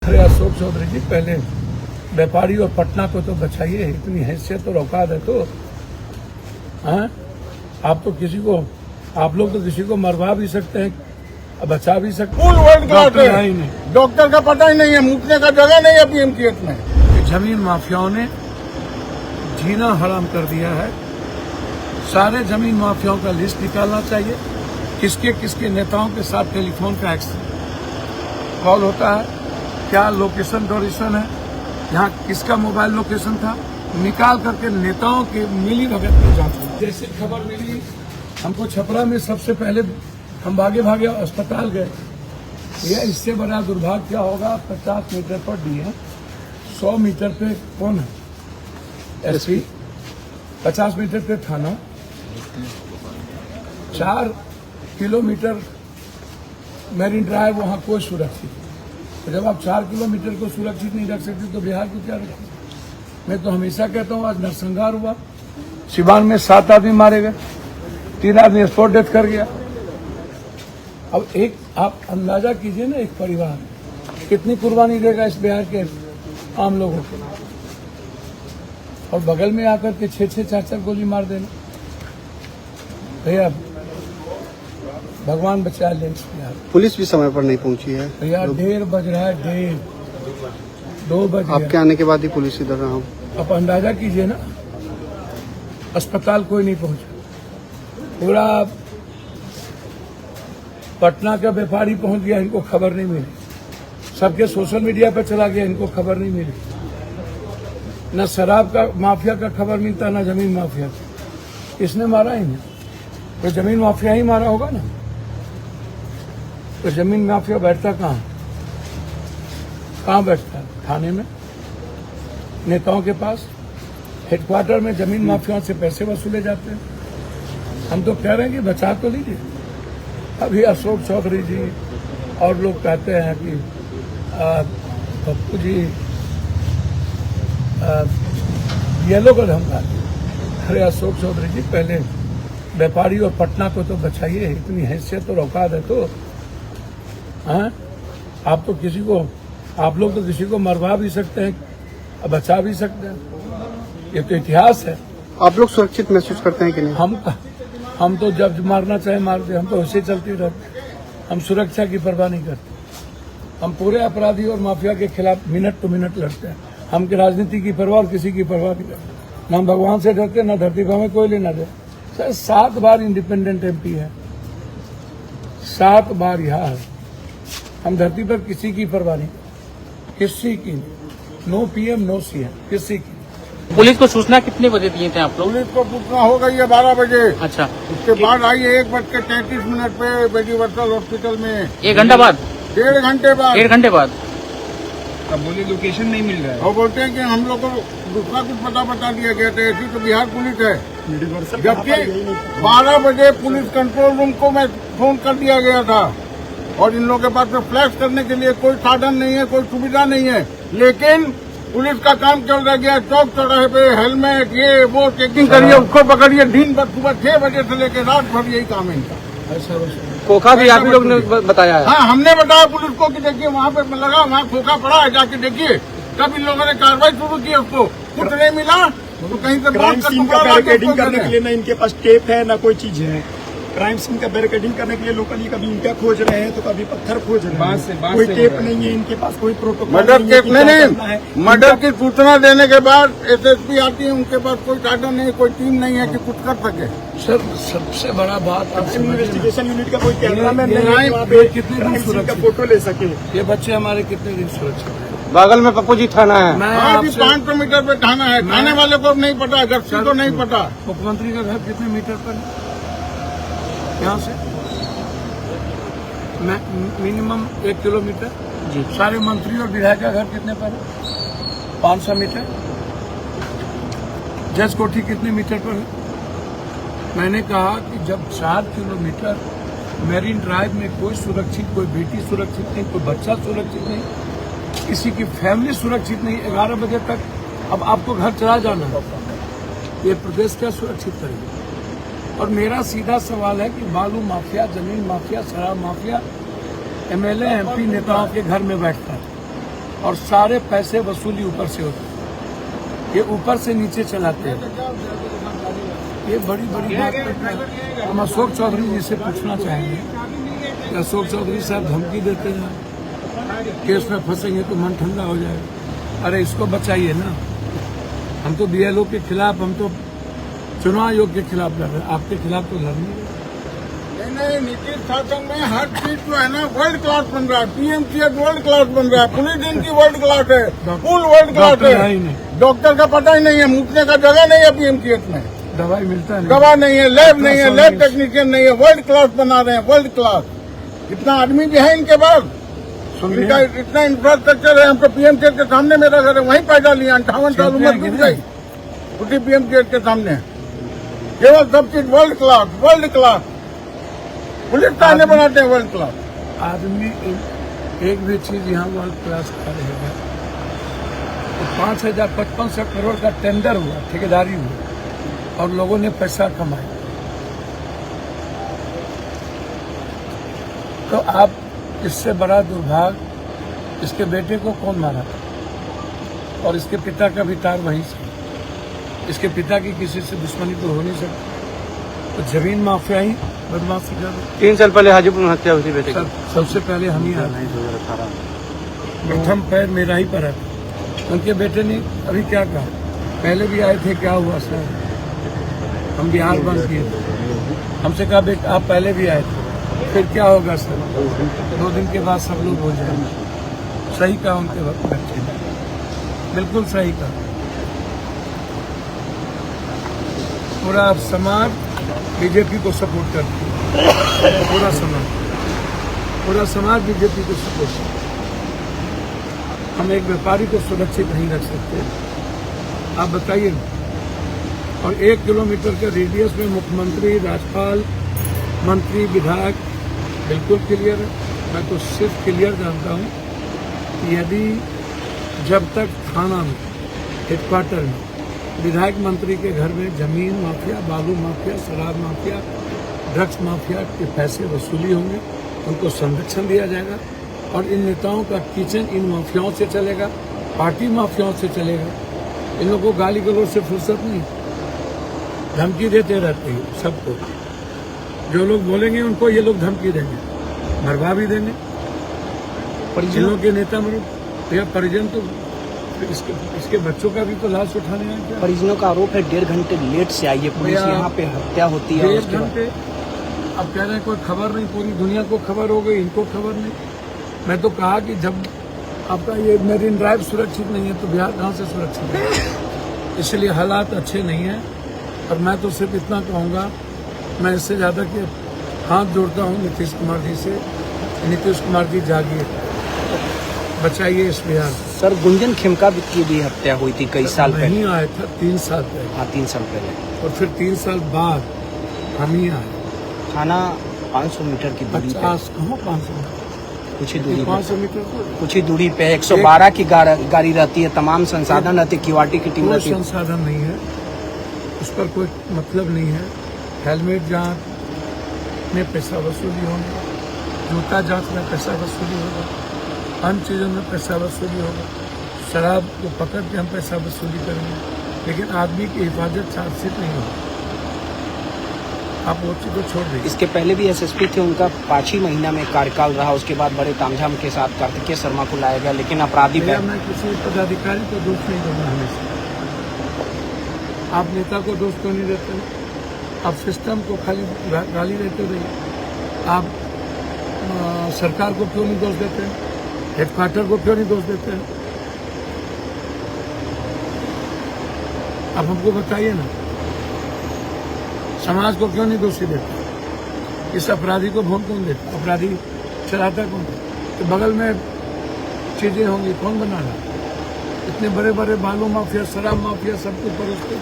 अरे अशोक चौधरी जी, पहले व्यापारी और पटना को तो बचाइए, इतनी हैसियत और औकात है तो हाँ? आप लोग तो किसी को मरवा भी सकते हैं, बचा भी सकते हैं। डॉक्टर का पता ही नहीं है, मुकने का जगह नहीं है पीएमसीएच में। जमीन माफियाओं ने जीना हराम कर दिया है। सारे जमीन माफियाओं का लिस्ट निकालना चाहिए, किसके किसके नेताओं के साथ टेलीफोन का कॉल होता है, क्या लोकेशन डोरेशन है, यहाँ किसका मोबाइल लोकेशन था, निकाल करके नेताओं के मिली भगत की जांच हुई। जैसे खबर मिली हमको छपरा में, सबसे पहले हम भागे अस्पताल गए। यह इससे बड़ा दुर्भाग्य क्या होगा, 50 मीटर पर डीएम, 100 मीटर पे कौन है एसपी, 50 मीटर पे थाना, 4 किलोमीटर मैरीन ड्राइव, वहाँ कोई सुरक्षित। तो जब आप 4 किलोमीटर को सुरक्षित नहीं रख सकते तो बिहार को क्या रखें। मैं तो हमेशा कहता हूँ, आज नरसंहार हुआ, सिवान में 7 आदमी मारे गए, 3 आदमी स्पॉट डेथ कर गया। अब एक आप अंदाजा कीजिए ना, एक परिवार कितनी कुर्बानी देगा इस बिहार के आम लोगों को, और बगल में आकर के 6-6, 4-4 गोली मार देना। भैया भगवान बचा ले इस बिहार। पुलिस भी समय पर नहीं पहुंची है भैया, 1:30 बज रहा है, 1:30, 2 बजे। आपके आने के बाद ही पुलिस इधर रहा। आप अंदाजा कीजिए ना, अस्पताल कोई नहीं पहुंचा, पूरा पटना का व्यापारी पहुंच गया, इनको खबर नहीं मिली, सबके सोशल मीडिया पर चला गया, इनको खबर नहीं मिली। न शराब का माफिया का खबर मिलता, न जमीन माफिया का। इसने मारा ही नहीं, तो जमीन माफिया ही मारा होगा ना। तो जमीन माफिया बैठता कहाँ बैठता है? थाने में, नेताओं के पास, हेडक्वार्टर में जमीन माफियाओं से पैसे वसूले जाते हैं। हम तो कह रहे हैं कि बचा तो लीजिए। अभी अशोक चौधरी जी और लोग कहते हैं कि पप्पू जी येलो को धमका। अरे अशोक चौधरी जी, पहले व्यापारी और पटना को तो बचाइए, इतनी हैसियत और औकात है तो हाँ? आप लोग तो किसी को मरवा भी सकते हैं, बचा भी सकते हैं। ये तो इतिहास है। आप लोग सुरक्षित महसूस करते हैं कि नहीं? हम तो जब मारना चाहे मार दे, हम तो ऐसे चलते रहते। हम सुरक्षा की परवाह नहीं करते। हम पूरे अपराधी और माफिया के खिलाफ मिनट टू मिनट लड़ते हैं। हम की राजनीति की परवाह और किसी की परवाह नहीं करते। न हम भगवान से डरते, न धरती को हमें कोई लेना दे। सर 7 बार इंडिपेंडेंट एमपी है, 7 बार यहाँ है। हम धरती पर किसी की परवाह नहीं, किसी की नहीं। नो पीएम नो सीएम, किसी की। पुलिस को सूचना कितने बजे दिए थे आप लोग? पुलिस को सूचना हो गई है 12 बजे। अच्छा, उसके बाद आई है 1:33 पे मेडिवर्सल हॉस्पिटल में। 1 घंटा बाद? 1.5 घंटे बाद। 1 घंटे बाद। अब बोले लोकेशन नहीं मिल रहा है, और बोलते हैं कि हम लोग को दूसरा कुछ पता बता दिया गया था। ऐसी तो बिहार पुलिस है। जबकि 12 बजे पुलिस कंट्रोल रूम को मैं फोन कर दिया गया था, और इन लोगों के पास में फ्लैश करने के लिए कोई साधन नहीं है, कोई सुविधा नहीं है। लेकिन पुलिस का काम चल रहा गया, चौक चौराहे पे हेलमेट ये वो चेकिंग करिए, उसको पकड़िए। दिन भर सुबह 6 बजे से लेकर रात भर यही काम है इनका। खोखा भी आप लोग ने बताया है? हाँ, हमने बताया पुलिस को कि देखिए वहाँ पे लगा, वहाँ खोखा पड़ा है, जाके देखिए। तब इन लोगों ने कार्रवाई शुरू की, उसको कुछ नहीं मिला तो कहीं से क्राइम सीन का बैरिकेडिंग करने के लिए न इनके पास टेप है, न कोई चीज है। क्राइम सीन का बैरिकेडिंग करने के लिए लोकली कभी ईंटा खोज रहे हैं तो कभी पत्थर खोज रहे हैं। कोई टेप नहीं है इनके पास, कोई प्रोटोकॉल मर्डर टेप नहीं। मर्डर की सूचना देने के बाद एसएसपी आती है, उनके पास कोई साधन नहीं, कोई टीम नहीं है कि कुछ कर सके। सर सबसे बड़ा बात, इन्वेस्टिगेशन यूनिट का कोई कैमरामैन नहीं है वहाँ ये पे कितने दिन क्राइम सीन का सुरक्षित, फोटो ले सके। ये बच्चे हमारे कितने दिन सुरक्षित है? बगल में पप्पू जी थाना है। मैं अभी आपसे 500 मीटर पे थाना है। थाने वाले को नहीं पता, गस्ती को नहीं पता। मुख्यमंत्री का घर कितने मीटर पर है यहाँ से? मिनिमम 1 किलोमीटर जी। सारे मंत्री और विधायक का घर कितने पर है? 500 मीटर। जज कोठी कितने मीटर पर है? मैंने कहा कि जब 4 किलोमीटर मैरीन ड्राइव में कोई सुरक्षित, कोई बेटी सुरक्षित नहीं, कोई बच्चा सुरक्षित नहीं, किसी की फैमिली सुरक्षित नहीं, 11 बजे तक अब आपको घर चला जाना है, ये प्रदेश क्या सुरक्षित करेगा? और मेरा सीधा सवाल है कि बालू माफिया, जमीन माफिया, शराब माफिया एमएलए एमपी नेताओं के घर में बैठता है, और सारे पैसे वसूली ऊपर से होती है। ये ऊपर से नीचे चलाते हैं। ये बड़ी बड़ी बात करते हैं। हम अशोक चौधरी जी से पूछना चाहेंगे कि अशोक चौधरी साहब धमकी देते हैं, केस में फंसेंगे तो मन ठंडा हो जाएगा। अरे इसको बचाइए ना। हम तो बीएलओ के खिलाफ, हम तो चुनाव आयोग के खिलाफ लड़ रहे हैं, आपके खिलाफ तो लड़ नहीं रहे। नहीं, नीतीश शासन में हर चीज जो है ना वर्ल्ड क्लास बन रहा है। पीएमसीएच वर्ल्ड क्लास बन रहा है, पुलिस इनकी वर्ल्ड क्लास है, फुल वर्ल्ड क्लास है। डॉक्टर का पता ही नहीं है, मुझने का जगह नहीं है पीएमसीएच में, दवाई मिलता नहीं, दवा नहीं है, लैब नहीं है, लैब टेक्नीशियन नहीं है। वर्ल्ड क्लास बना रहे हैं, वर्ल्ड क्लास। इतना आदमी भी है इनके पास, इनका इतना इंफ्रास्ट्रक्चर है। हम तो पीएमसीएच के सामने मेरा घर है, वहीं पैदा लिया। 58 साल उम्र बीत गई उसी पीएमसीएच के सामने। केवल सब चीज world class, world class. Police थाने बनाते हैं वर्ल्ड क्लास। आदमी एक भी चीज यहाँ वर्ल्ड क्लास का रहेगा। तो 5,055 करोड़ का टेंडर हुआ, ठेकेदारी हुआ और लोगों ने पैसा कमाया। तो आप इससे बड़ा दुर्भाग्य, इसके बेटे को कौन मारा था? और इसके पिता का भी तार वहीं से। इसके पिता की किसी से दुश्मनी तो हो नहीं सकती। तो जमीन माफिया ही बदमाशी कर रहे। 3 साल पहले हाजीपुर में हत्या हुई थी बेटे की। सबसे पहले हम ही आए, 2018 प्रथम पैर मेरा ही पड़ा था। उनके बेटे ने अभी क्या कहा, पहले भी आए थे, क्या हुआ सर? हम बिहार बंद किए थे। हमसे कहा बेटा आप पहले भी आए थे, फिर क्या होगा सर? 2 दिन के बाद सब लोग हो जाएंगे। सही कहा उनके वक्त बच्चे ने, बिल्कुल सही कहा। पूरा समाज बीजेपी को सपोर्ट करती है, पूरा समाज बीजेपी को सपोर्ट करता है। हम एक व्यापारी को सुरक्षित नहीं रख सकते, आप बताइए। और 1 किलोमीटर के रेडियस में मुख्यमंत्री, राज्यपाल, मंत्री, विधायक बिल्कुल क्लियर है। मैं तो सिर्फ क्लियर जानता हूँ कि यदि जब तक थाना में, हेडक्वार्टर में, विधायक मंत्री के घर में जमीन माफिया, बालू माफिया, शराब माफिया, ड्रग्स माफिया के पैसे वसूली होंगे, उनको संरक्षण दिया जाएगा। और इन नेताओं का किचन इन माफियाओं से चलेगा, पार्टी माफियाओं से चलेगा। इन लोगों को गाली गलौज से फुर्सत नहीं, धमकी देते रहते हैं सबको। जो लोग बोलेंगे उनको ये लोग धमकी देंगे, मरवा भी देंगे। परिजनों के नेता मतलब या परिजन तो इसके बच्चों का भी तो लाश उठाने आए क्या? परिजनों का आरोप है 1.5 घंटे लेट से आई है पुलिस, यहाँ पे हत्या होती है। 1.5 घंटे अब कह रहे हैं कोई खबर नहीं, पूरी दुनिया को खबर हो गई, इनको खबर नहीं। मैं तो कहा कि जब आपका ये मेरीन ड्राइव सुरक्षित नहीं है तो बिहार कहाँ से सुरक्षित है? इसलिए हालात अच्छे नहीं हैं। और मैं तो सिर्फ इतना कहूँगा, मैं इससे ज़्यादा कि हाथ जोड़ता हूँ नीतीश कुमार जी से। नीतीश कुमार जी जागिए, बचाइए इस बिहार को। सर गुंजन खेमका की भी हत्या हुई थी कई साल पहले। नहीं आया था 3 साल पहले। हाँ 3 साल पहले। और फिर 3 साल बाद हम ही आए। थाना 500 मीटर की दूरी पे, 50 कहाँ 500 कुछ ही दूरी पे, 500 मीटर कुछ ही दूरी पे 112 की गाड़ी रहती है, तमाम संसाधन रहती है, क्यूआरटी की टीम कोई रहती है। संसाधन नहीं है, उस पर कोई मतलब नहीं है। हेलमेट जांच में पैसा वसूली होगा, जूता जांच में पैसा वसूली होगा, अन्य चीज़ों में पैसा वसूली होगा। शराब को पकड़ के हम पैसा वसूली करेंगे, लेकिन आदमी की हिफाजत चार्जशीट नहीं होगी। आप वो चीज़ को छोड़ दीजिए। इसके पहले भी एसएसपी थे, उनका 5 ही महीना में कार्यकाल रहा। उसके बाद बड़े तामझाम के साथ कार्तिकेय शर्मा को लाया गया, लेकिन अपराधी भैया मैं किसी पदाधिकारी को दोष नहीं दूंगा हमेशा। आप नेता को दोष क्यों नहीं देते? आप सिस्टम को खाली गाली देते रहिए। आप सरकार को क्यों नहीं दोष देते? हेडक्वार्टर को क्यों नहीं दोष देते? आप हमको बताइए ना, समाज को क्यों नहीं दोषी देते? इस अपराधी को वोट कौन देता? अपराधी चलाता कौन? तो बगल में चीजें होंगी, कौन बना रहा? इतने बड़े बड़े बालू माफिया, शराब माफिया, सब कुछ परोसते,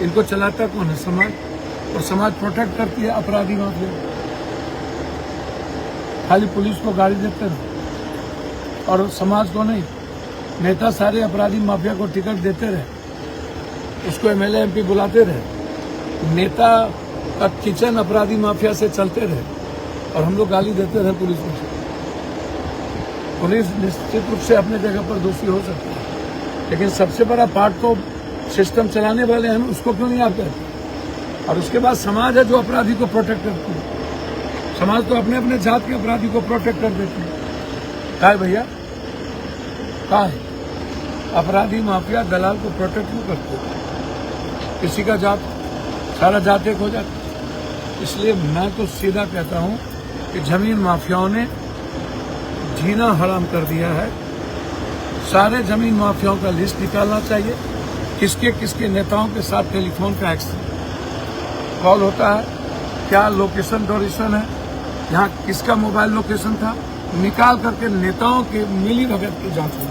इनको चलाता कौन है? समाज। और समाज प्रोटेक्ट करती है अपराधी माफिया। खाली पुलिस को गाड़ी देते रहे और समाज को नहीं। नेता सारे अपराधी माफिया को टिकट देते रहे, उसको एमएलए एमपी बुलाते रहे। नेता का किचन अपराधी माफिया से चलते रहे और हम लोग गाली देते रहे पुलिस को। पुलिस निश्चित रूप से अपने जगह पर दोषी हो सकती है, लेकिन सबसे बड़ा पार्ट तो सिस्टम चलाने वाले हैं, उसको क्यों नहीं आप कहते? और उसके बाद समाज है जो अपराधी को प्रोटेक्ट करती है। समाज तो अपने अपने जात के अपराधी को प्रोटेक्ट कर देती है। कहा है भैया, कहा है? अपराधी माफिया दलाल को प्रोटेक्ट क्यों करते हैं? किसी का जात, सारा जात एक हो जाता। इसलिए मैं तो सीधा कहता हूं कि जमीन माफियाओं ने जीना हराम कर दिया है। सारे जमीन माफियाओं का लिस्ट निकालना चाहिए, किसके किसके नेताओं के साथ टेलीफोन का कॉल होता है, क्या लोकेशन डोरेशन है, यहाँ किसका मोबाइल लोकेशन था, निकाल करके नेताओं के मिली भगत की जांच हो।